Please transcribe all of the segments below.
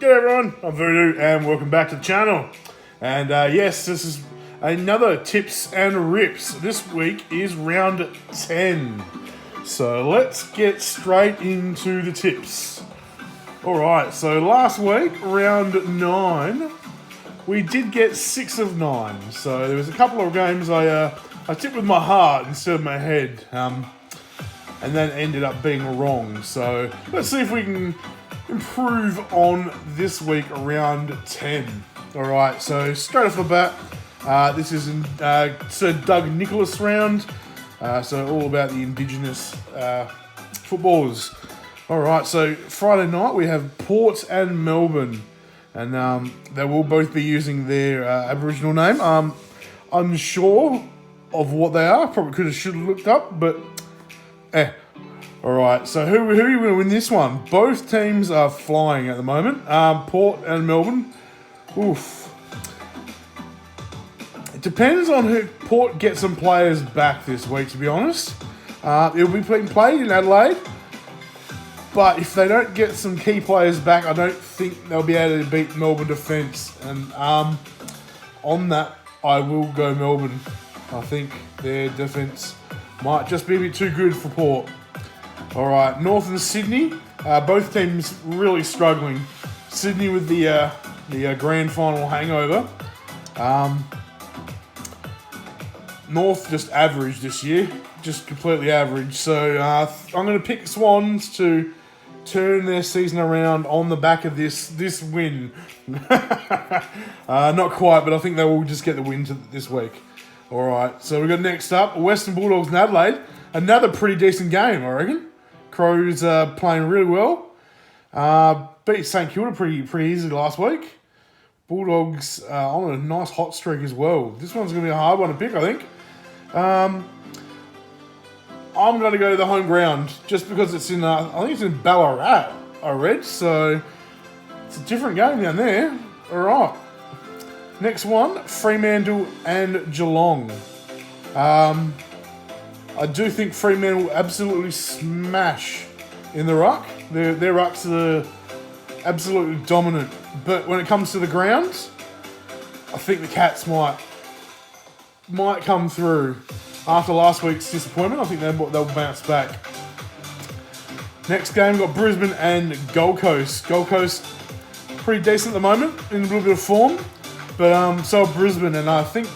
G'day everyone, I'm Voodoo and welcome back to the channel. And yes, this is another tips and rips. This week is round 10. So let's get straight into the tips. Alright, so last week, round 9, we did get 6 of 9. So there was a couple of games I tipped with my heart instead of my head. And then ended up being wrong. So let's see if we can improve on this week around 10. Alright, so straight off the bat, this is Sir Doug Nicholas round. So all about the Indigenous footballers. Alright, so Friday night we have Port and Melbourne. And they will both be using their Aboriginal name. I'm unsure of what they are. Probably should have looked up, but Alright, so who are you going to win this one? Both teams are flying at the moment. Port and Melbourne. Oof. It depends on who Port gets some players back this week, to be honest. It'll be being played in Adelaide. But if they don't get some key players back, I don't think they'll be able to beat Melbourne defence. And on that, I will go Melbourne. I think their defence might just be a bit too good for Port. Alright, North and Sydney, both teams really struggling. Sydney with the grand final hangover. North just average this year, just completely average. So I'm going to pick Swans to turn their season around on the back of this win. Not quite, but I think they will just get the win this week. Alright, so we've got next up, Western Bulldogs and Adelaide. Another pretty decent game, I reckon. Crows playing really well. Beat St Kilda pretty easily last week. Bulldogs on a nice hot streak as well. This one's going to be a hard one to pick, I think. I'm going to go to the home ground just because it's in, I think it's in Ballarat, I read. So it's a different game down there. All right. Next one, Fremantle and Geelong. I do think Fremantle will absolutely smash in the ruck. Their rucks are absolutely dominant. But when it comes to the grounds, I think the Cats might come through. After last week's disappointment, I think they'll bounce back. Next game, we've got Brisbane and Gold Coast. Gold Coast, pretty decent at the moment, in a little bit of form. But so Brisbane, and I think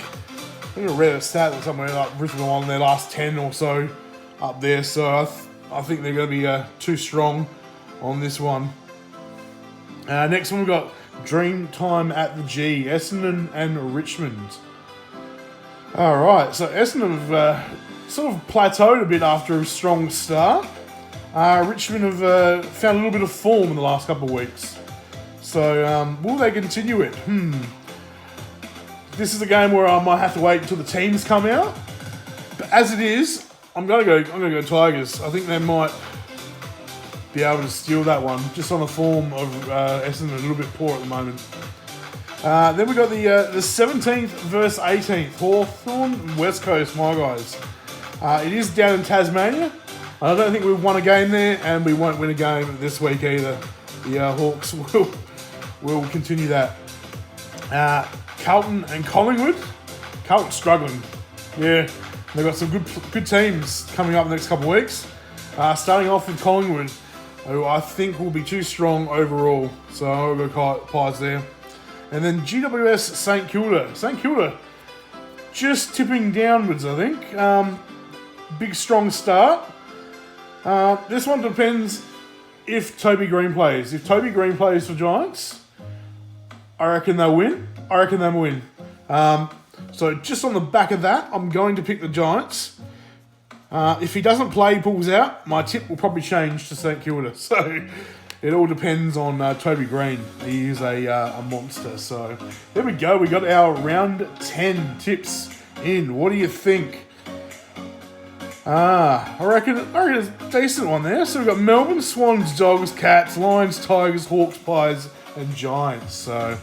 I read a stat or somewhere like Brisbane won their last 10 or so up there. So I think they're going to be too strong on this one. Next one we've got Dreamtime at the G, Essendon and Richmond. Alright, so Essendon have sort of plateaued a bit after a strong start. Richmond have found a little bit of form in the last couple of weeks. So will they continue it? This is a game where I might have to wait until the teams come out. But as it is, I'm gonna go Tigers. I think they might be able to steal that one, just on the form of Essendon, a little bit poor at the moment. Then we got the 17th versus 18th, Hawthorn, West Coast, my guys. It is down in Tasmania. I don't think we've won a game there, and we won't win a game this week either. The Hawks will continue that. Carlton and Collingwood. Carlton struggling. Yeah, they've got some good teams coming up in the next couple of weeks. Starting off with Collingwood, who I think will be too strong overall. So I'll go Pies there. And then GWS St Kilda. St Kilda just tipping downwards, I think. Big strong start. This one depends if Toby Green plays. If Toby Green plays for Giants, I reckon they'll win. So just on the back of that, I'm going to pick the Giants. If he doesn't play, he pulls out, my tip will probably change to St Kilda. So it all depends on Toby Green. He is a monster. So there we go. We got our round 10 tips in. What do you think? I reckon it's a decent one there. So we've got Melbourne, Swans, Dogs, Cats, Lions, Tigers, Hawks, Pies, and Giants. So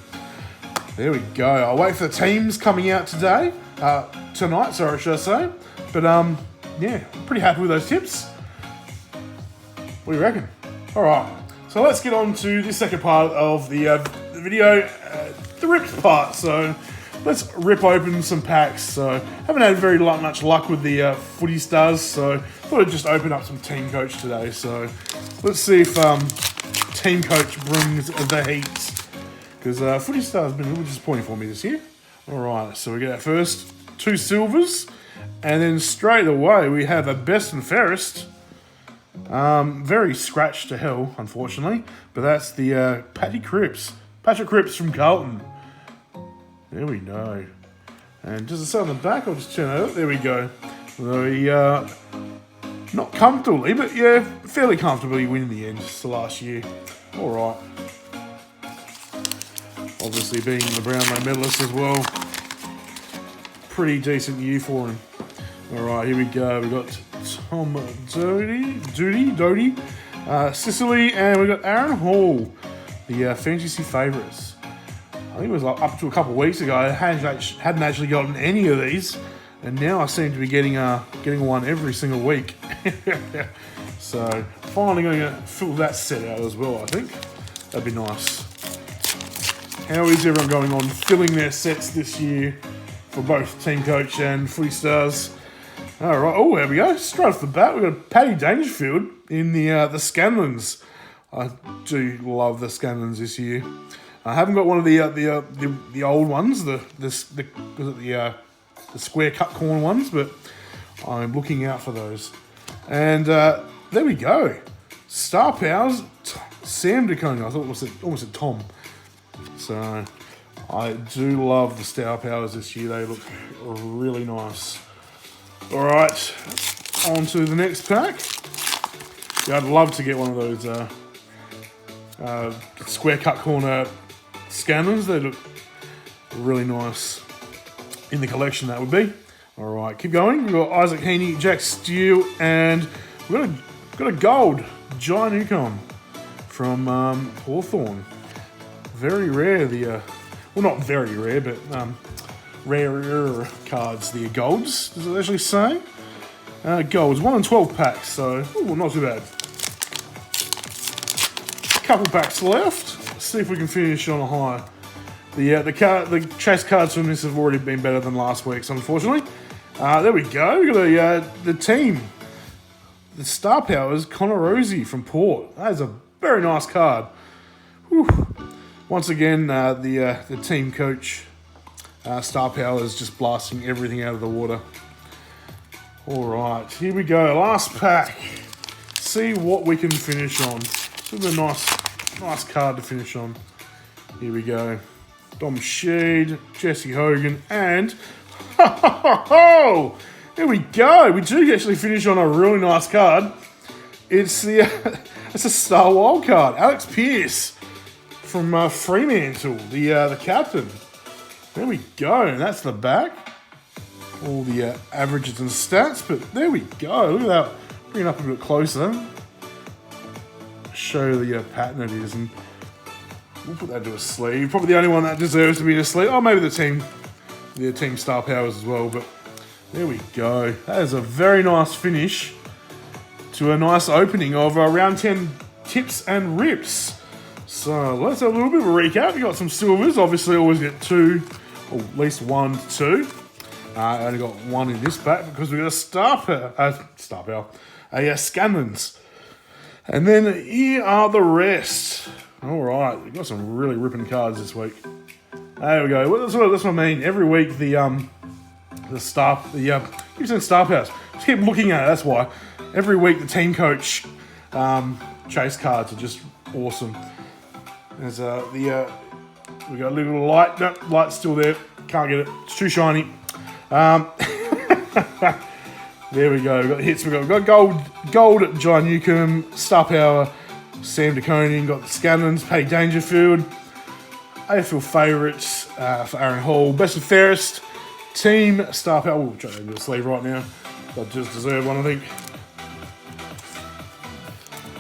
there we go. I'll wait for the teams coming out tonight, should I say. But yeah, pretty happy with those tips. What do you reckon? All right. So So let's get on to the second part of the video, the rips part. So let's rip open some packs. So haven't had very much luck with the Footy Stars, so thought I'd just open up some TeamCoach today. So let's see if TeamCoach brings the heat, because Footy Stars has been a little disappointing for me this year. All right, so we get our first 2 silvers, and then straight away we have a best and fairest. Very scratched to hell, unfortunately, but that's the Patrick Cripps from Carlton. There we go. And does it say on the back? I'll just turn it up. There we go. Not comfortably, but yeah, fairly comfortably win in the end. Just the last year. All right. Obviously being the Brownlow medalist as well. Pretty decent year for him. All right, here we go. We got Tom Doty, Sicily, and we got Aaron Hall, the fantasy favourites. I think it was like up to a couple of weeks ago. I hadn't actually gotten any of these, and now I seem to be getting one every single week. So finally going to fill that set out as well. I think that'd be nice. How is everyone going on filling their sets this year for both TeamCoach and Footy Stars? All right. Oh, there we go. Straight off the bat, we've got Paddy Dangerfield in the Scanlons. I do love the Scanlons this year. I haven't got one of the old ones, the square cut corner ones, but I'm looking out for those. And there we go. Star Powers, Sam DeConey. I thought it was almost a Tom. So I do love the Star Powers this year. They look really nice. All right, on to the next pack. Yeah, I'd love to get one of those square cut corner scanners. They look really nice in the collection, that would be. All right, keep going. We've got Isaac Heaney, Jack Steele, and we've got a gold, John Newcomb from Hawthorn. Very rare, well, not very rare, but rarer cards, the golds, does it actually say? Golds, 1 in 12 packs, so not too bad. Couple packs left. Let's see if we can finish on a high. The chase cards from this have already been better than last week's, unfortunately. There we go. We got the team, the Star Powers, Connor Rosie from Port. That is a very nice card. Whew. Once again, the TeamCoach Star Powers just blasting everything out of the water. All right, here we go. Last pack. See what we can finish on. This is a nice card to finish on. Here we go. Dom Sheed, Jesse Hogan, and here we go. We do actually finish on a really nice card. It's it's a Star Wildcard. Alex Pearce from Fremantle, the captain. There we go, and that's the back. All the averages and stats, but there we go. Look at that. Bring it up a bit closer. Show the pattern it is, and we'll put that to a sleeve. Probably the only one that deserves to be in a sleeve. Oh, maybe the team Star Powers as well, but there we go. That is a very nice finish to a nice opening of round 10 tips and rips. So let's have a little bit of a recap. We got some silvers. Obviously, always get 2, or at least 1 to 2. I only got 1 in this pack because we got a Star Power, a Scanlons. And then here are the rest. All right, we've got some really ripping cards this week. There we go. That's what I mean. Every week keep saying Star Powers. Just keep looking at it. That's why. Every week the TeamCoach chase cards are just awesome. There's we got a little light. No, light's still there. Can't get it. It's too shiny. There we go. We've got hits. We've got gold John Newcomb, Star Power, Sam DeConey. Got the Scanlons, Paddy Dangerfield. AFL favourites for Aaron Hall. Best and fairest team Star Power. We'll try to do a sleeve right now. I just deserve one, I think.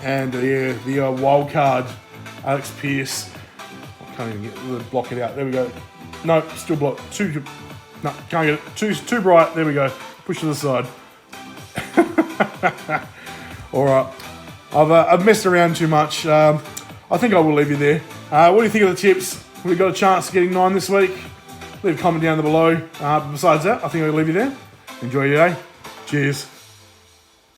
And the wild card, Alex Pearce. I can't even block it out. There we go. No, still blocked. No, can't get it. Too bright. There we go. Push to the side. All right. I've messed around too much. I think I will leave you there. What do you think of the tips? We got a chance of getting 9 this week? Leave a comment down below. Besides that, I think I'll leave you there. Enjoy your day. Cheers.